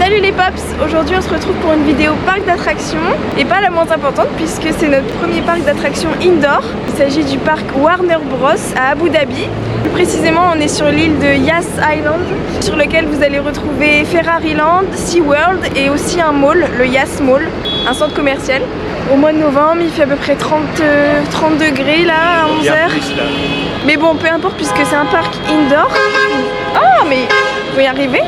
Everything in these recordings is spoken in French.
Salut les Pops! Aujourd'hui on se retrouve pour une vidéo parc d'attractions et pas la moins importante puisque c'est notre premier parc d'attractions indoor. Il s'agit du parc Warner Bros à Abu Dhabi. Plus précisément on est sur l'île de Yas Island sur lequel vous allez retrouver Ferrari Land, SeaWorld et aussi un mall, le Yas Mall, un centre commercial. Au mois de novembre il fait à peu près 30 degrés là à 11h. Mais bon peu importe puisque c'est un parc indoor. Oh mais faut y arriver!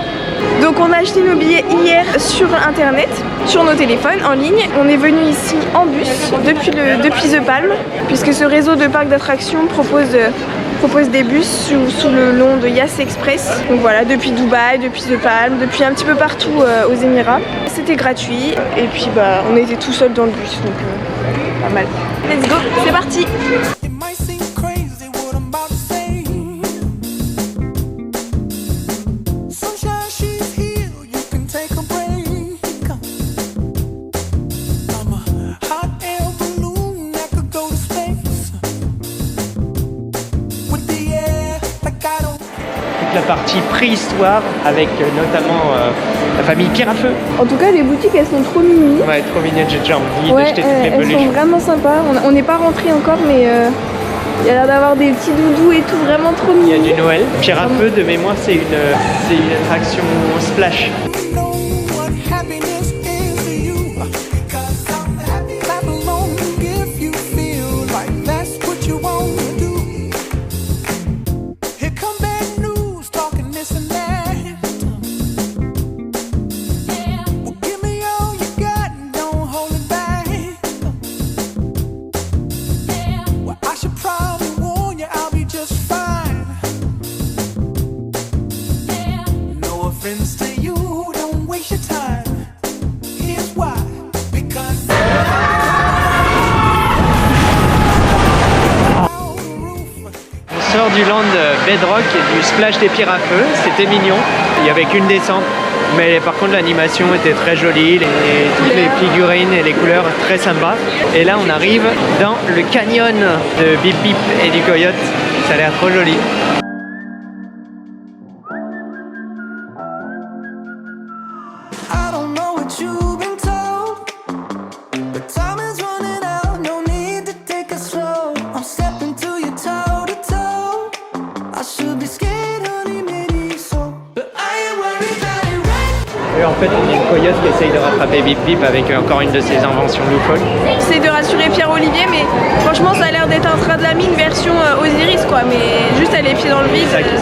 Donc on a acheté nos billets hier sur internet, sur nos téléphones, en ligne. On est venu ici en bus depuis The Palm, puisque ce réseau de parcs d'attractions propose des bus sous le long de Yas Express. Donc voilà, depuis Dubaï, depuis The Palm, depuis un petit peu partout aux Émirats. C'était gratuit et puis bah on était tout seul dans le bus, donc pas mal. Let's go, c'est parti! La partie préhistoire avec notamment la famille Pierre à Feu. En tout cas les boutiques elles sont trop mimi. Ouais, trop mignonne, j'ai déjà envie d'acheter toutes mes peluches. Elles sont vraiment sympas, on n'est pas rentré encore mais il y a l'air d'avoir des petits doudous et tout, vraiment trop mimi. Il y a du Noël. Pierre à Feu de mémoire c'est une attraction splash. Du land Bedrock et du splash des Pierres à Feu, c'était mignon, il y avait qu'une descente mais par contre l'animation était très jolie, toutes les figurines et les couleurs très sympas. Et là on arrive dans le canyon de Bip Bip et du Coyote, ça a l'air trop joli. Et en fait, on a une coyote qui essaye de rattraper Bip Bip avec encore une de ses inventions loufoques. J'essaie de rassurer Pierre-Olivier, mais franchement, ça a l'air d'être un train de la mine version Osiris, quoi. Mais juste à les pieds dans le vide. C'est ça qui est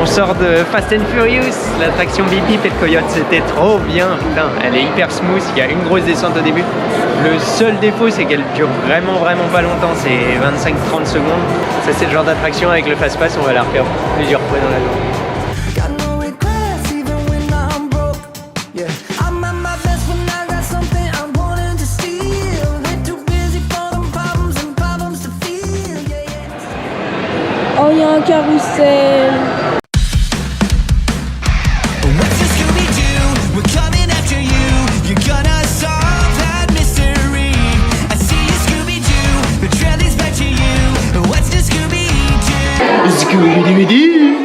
On sort de Fast and Furious, l'attraction Bip Bip et le Coyote, c'était trop bien, putain, elle est hyper smooth, il y a une grosse descente au début. Le seul défaut c'est qu'elle dure vraiment pas longtemps, c'est 25-30 secondes. Ça c'est le genre d'attraction avec le fast pass, on va la refaire plusieurs fois dans la journée. Oh, il y a un carrousel. Scooby-Doo!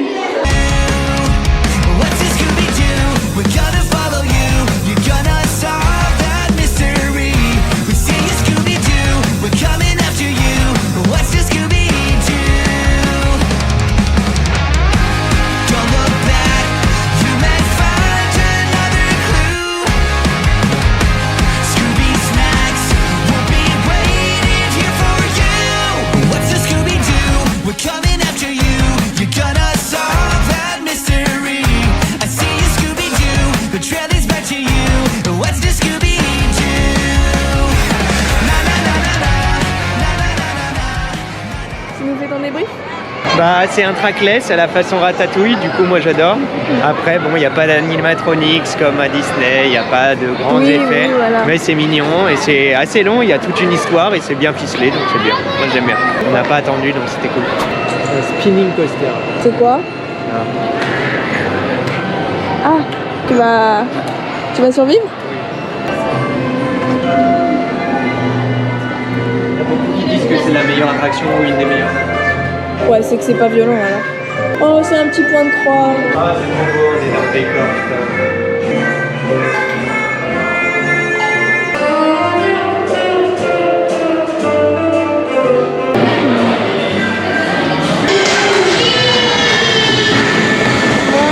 Bah c'est un trackless à la façon Ratatouille, du coup moi j'adore. Après bon il n'y a pas d'animatronics comme à Disney, il n'y a pas de grands effets, oui, voilà. Mais c'est mignon et c'est assez long, il y a toute une histoire et c'est bien ficelé donc c'est bien, moi j'aime bien. On n'a pas attendu donc c'était cool. Un spinning coaster. C'est quoi? Ah, tu vas survivre? Il y a beaucoup qui disent que attractions ou une des meilleures. Ouais, c'est que c'est pas violent alors. Oh, c'est un petit point de croix. Ah, c'est trop beau, on est dans le décor, putain.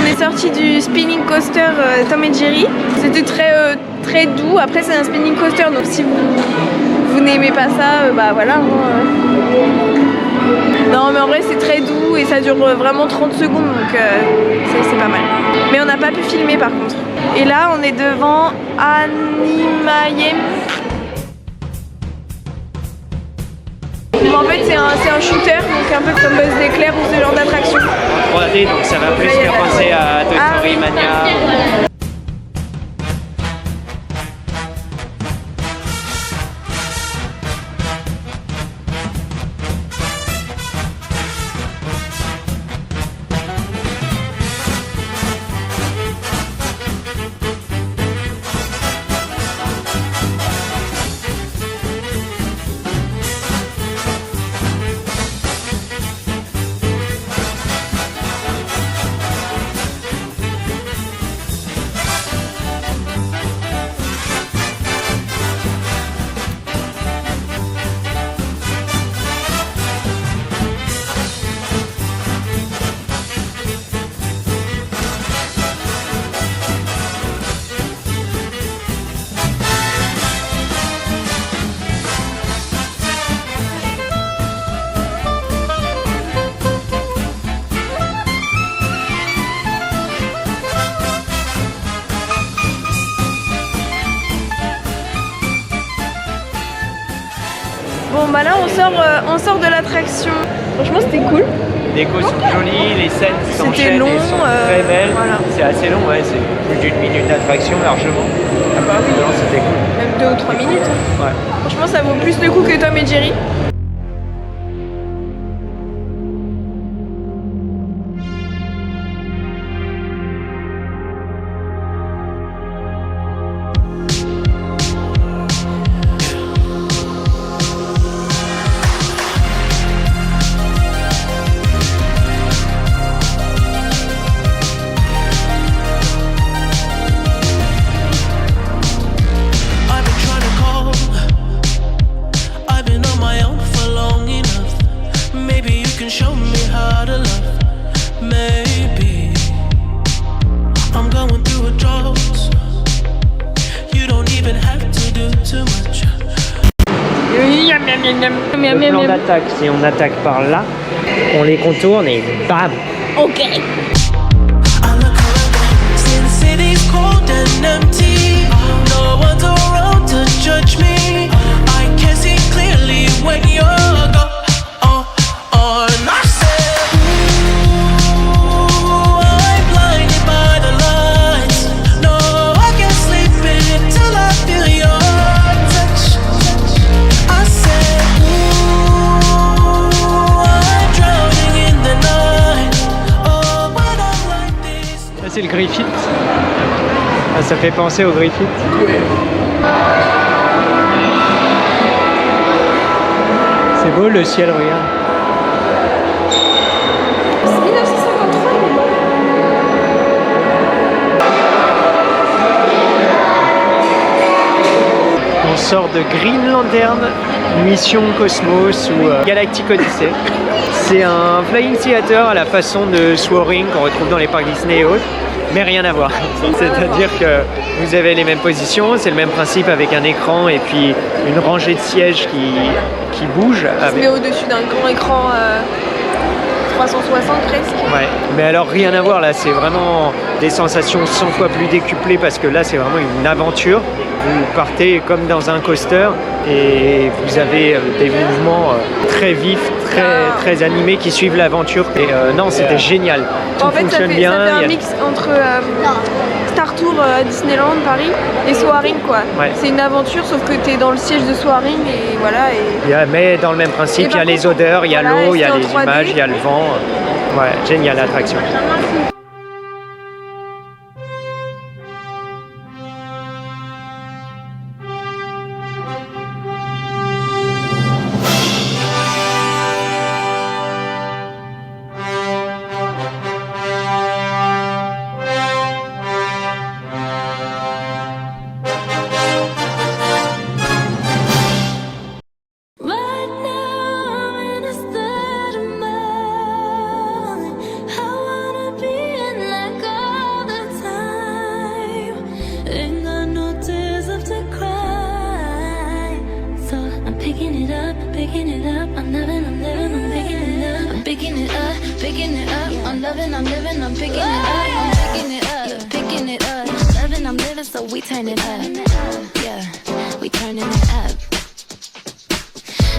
On est sorti du spinning coaster Tom et Jerry. C'était très doux. Après, c'est un spinning coaster, donc si vous n'aimez pas ça, bah voilà. Non, mais en vrai, c'est très doux et ça dure vraiment 30 secondes, donc c'est pas mal. Mais on n'a pas pu filmer par contre. Et là, on est devant Animayem. En fait, c'est un shooter, donc un peu comme Buzz l'éclair ou ce genre d'attraction. 3D, donc ça va plus faire penser à Toy Story Mania. Bon bah là on sort de l'attraction. Franchement c'était cool. Les décos sont jolies, les scènes s'enchaînent et sont très belles. Voilà. C'est assez long, ouais, c'est plus d'une minute d'attraction largement. Ah bah oui. Non, c'était cool. Même 2 ou 3 minutes. Ouais. Franchement ça vaut plus le coup que Tom et Jerry. Show me how to love. Maybe I'm going through a drought. You don't even have to do too much. Le plan d'attaque, si on attaque par là, on les contourne et bam. Ok. I look around, since city's cold and empty. No one's around to judge me. I can see clearly when you're gone. C'est le Griffith. Ah, ça fait penser au Griffith. C'est beau le ciel, regarde. C'est 1953 il est mort. On sort de Green Lantern, Mission Cosmos ou Galactic Odyssey. C'est un flying theater à la façon de Soaring qu'on retrouve dans les parcs Disney et autres, mais rien à voir. C'est-à-dire que vous avez les mêmes positions, c'est le même principe avec un écran et puis une rangée de sièges qui bouge. On se met au-dessus d'un grand écran 360 presque. Ouais, mais alors rien à voir là, c'est vraiment des sensations 100 fois plus décuplées parce que là c'est vraiment une aventure. Vous partez comme dans un coaster et vous avez des mouvements très vifs, très animés qui suivent l'aventure. Et non, c'était génial. Tout En fait, fonctionne ça bien. fait un mix entre Star Tour Disneyland Paris et Soaring quoi. Ouais. C'est une aventure sauf que tu es dans le siège de Soaring et voilà. Mais dans le même principe, il y a les odeurs, il y a voilà, l'eau, il y a c'est en les 3D. images, il y a le vent. Ouais, génial l'attraction. picking it up. I'm loving, I'm living, I'm picking it up. I'm picking it up, picking it up. I'm loving, I'm living, I'm picking it up. I'm picking it up, yeah, picking it up. I'm loving, I'm living, so we turn it up. Yeah, we turning it up.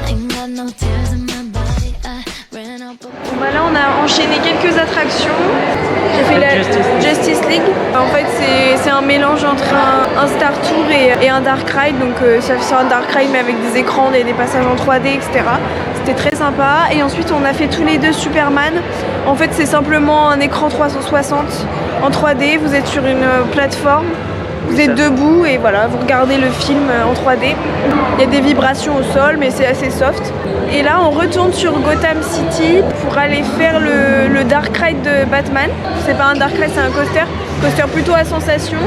Ain't got no tears in my body. I ran out. Bon bah là on a enchaîné quelques attractions. J'ai fait la Justice League. En fait c'est un mélange entre un Star Tour et un Dark Ride. Donc ça fait un Dark Ride mais avec des écrans, des passages en 3D, etc. C'était très sympa. Et ensuite on a fait tous les deux Superman. En fait c'est simplement un écran 360 en 3D. Vous êtes sur une plateforme. Vous êtes debout et voilà, vous regardez le film en 3D. Il y a des vibrations au sol, mais c'est assez soft. Et là, on retourne sur Gotham City pour aller faire le Dark Ride de Batman. C'est pas un Dark Ride, c'est un coaster. Coaster plutôt à sensation.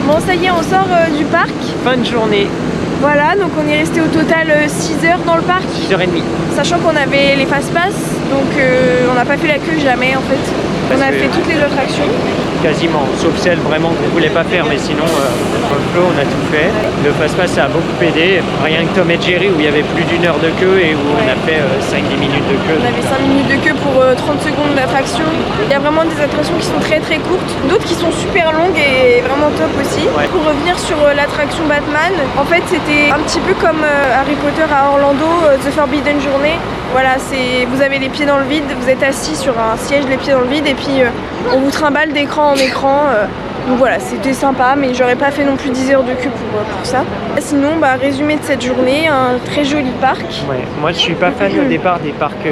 Bon ça y est, on sort du parc. Fin de journée, Voilà, donc on est resté au total 6 heures dans le parc. 6h30. Sachant qu'on avait les fast-pass, donc on n'a pas fait la queue jamais en fait. On a fait toutes les attractions. Quasiment, sauf celle vraiment qu'on voulait pas faire, mais sinon dans le flow on a tout fait. Le fast-pass ça a beaucoup aidé, rien que Tom et Jerry où il y avait plus d'1 heure de queue et où on a fait 5-10 minutes de queue. On avait 5 minutes de queue pour 30 secondes d'attraction. Il y a vraiment des attractions qui sont très très courtes, d'autres qui sont super longues et vraiment top aussi. Ouais. Pour revenir sur l'attraction Batman, en fait c'était un petit peu comme Harry Potter à Orlando, The Forbidden Journey. Voilà, vous avez les pieds dans le vide, vous êtes assis sur un siège, les pieds dans le vide, et puis on vous trimballe d'écran en écran. Donc voilà, c'était sympa, mais j'aurais pas fait non plus 10 heures de queue pour ça. Sinon, résumé de cette journée, un très joli parc. Ouais, moi je suis pas fan au départ des parcs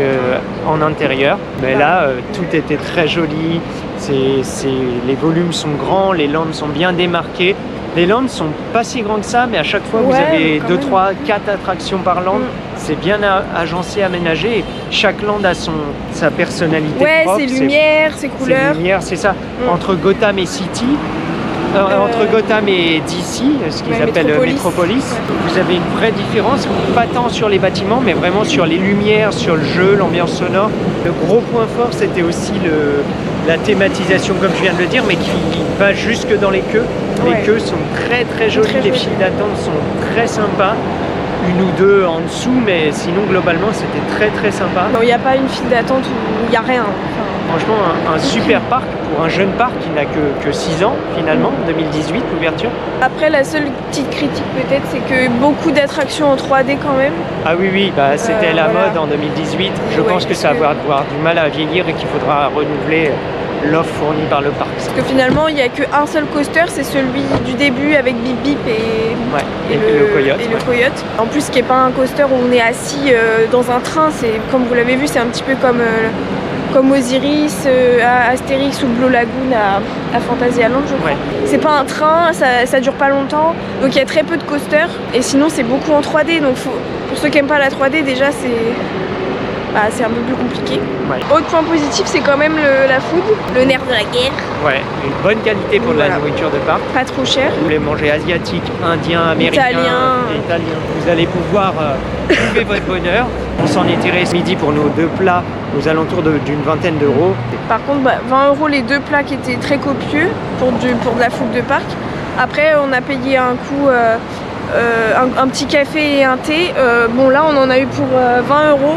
en intérieur, mais là tout était très joli, les volumes sont grands, les landes sont bien démarquées. Les landes sont pas si grands que ça, mais à chaque fois vous avez 2, 3, 4 attractions par land. C'est bien agencé, aménagé. Et chaque land a sa personnalité propre. Ses lumières, ses couleurs. Ses lumières, c'est ça. Entre Gotham et City, entre Gotham et DC, ce qu'ils appellent Metropolis, vous avez une vraie différence, pas tant sur les bâtiments, mais vraiment sur les lumières, sur le jeu, l'ambiance sonore. Le gros point fort, c'était aussi la thématisation, comme je viens de le dire, mais qui va jusque dans les queues. Les queues sont très très jolies, les files d'attente sont très sympas. Une ou deux en dessous, mais sinon globalement c'était très très sympa. Il n'y a pas une file d'attente où il n'y a rien. Franchement un super parc pour un jeune parc qui n'a que 6 ans finalement, 2018 l'ouverture. Après la seule petite critique peut-être c'est que beaucoup d'attractions en 3D quand même. Ah oui, c'était la mode en 2018. Je pense que ça va avoir du mal à vieillir et qu'il faudra renouveler l'offre fournie par le parc. Parce que finalement il n'y a qu'un seul coaster, c'est celui du début avec Bip Bip et le Coyote. En plus ce qui n'est pas un coaster où on est assis dans un train, c'est comme vous l'avez vu, c'est un petit peu comme Osiris, Astérix ou Blue Lagoon à Fantasyland je crois. C'est pas un train, ça dure pas longtemps, donc il y a très peu de coasters et sinon c'est beaucoup en 3D, donc pour ceux qui n'aiment pas la 3D déjà c'est un peu plus compliqué. Autre point positif, c'est quand même la food, le nerf de la guerre. Ouais, une bonne qualité pour de la nourriture de parc. Pas trop cher. Vous voulez manger asiatique, indien, américain, italien. Vous allez pouvoir trouver votre bonheur. On s'en est tiré ce midi pour nos 2 plats aux alentours d'une vingtaine d'euros. Par contre, 20 euros les 2 plats qui étaient très copieux pour de la food de parc. Après, on a payé un coup un petit café et un thé. Bon là on en a eu pour 20 euros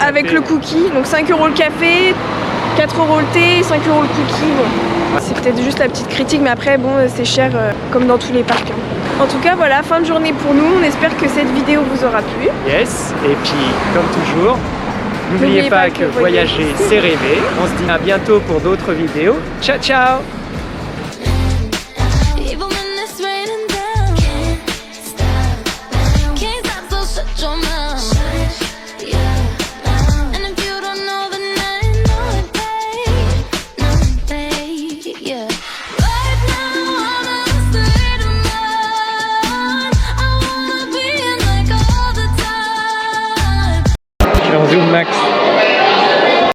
avec le cookie, donc 5 euros le café, 4 euros le thé, 5 euros le cookie. Bon. C'est peut-être juste la petite critique, mais après bon c'est cher comme dans tous les parcs. En tout cas voilà, fin de journée pour nous, on espère que cette vidéo vous aura plu. Yes, et puis comme toujours, n'oubliez pas que voyager c'est rêver. On se dit à bientôt pour d'autres vidéos. Ciao ciao.